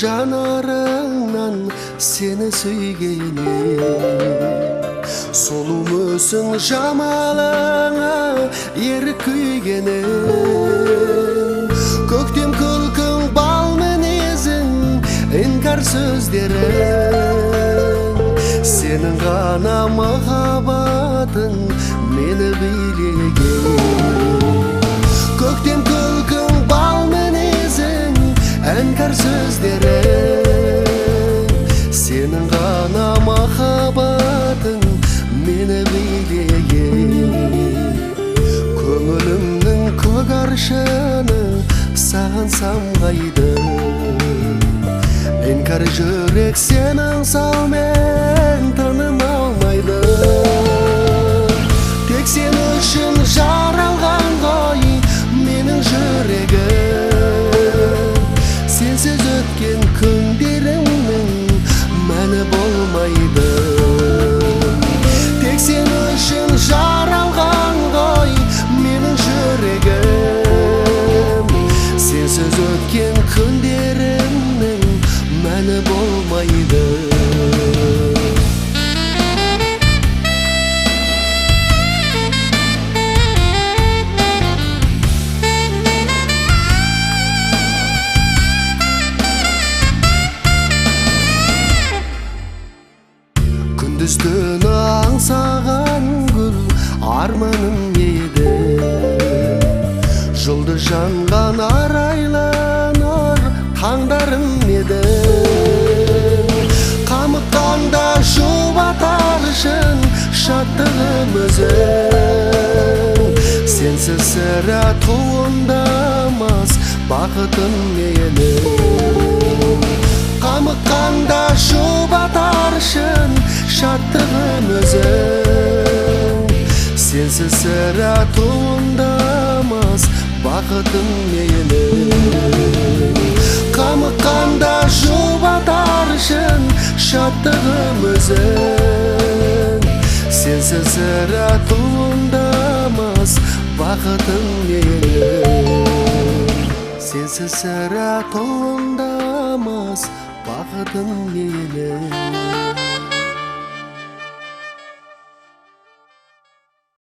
жанарыңнан сені сүйгенде сұлумысың жамалыңа ерік күйгенім көктем күлкің бал мінезің іңкәр сөздерің сенің ғана махаббатың мені билеген көктем күлкің бал мінезің іңкәр сөздерің сенің ғана махаббатың мені билеген көңілімнің көк аршыны саған самғайды іңкәр жүрек сенің саумен тыным алмайды тек сен үшін жаралған ғой менің жүрегім сенсіз өткен күндерімнің мәні болмайды тек сен үшін жаралған ғой менің жүрегім сенсіз өткен күндерімнің мәні болмайды күндіз-түні аңсаған гүл арманым еді жұлдыз жанған арайлы нұр таңдарым еді қамыққанда жұбатар шын шаттығым өзің сенсіз сірә туындамас бақытым менің қамыққанда жұбатар шын шаттығым өзің сенсіз сірә туындамас бақытым менің қамыққанда жұбатар шын шаттығым өзің сенсіз сірә туындамас бақытым менің сенсіз сірә туындамас бақытым менің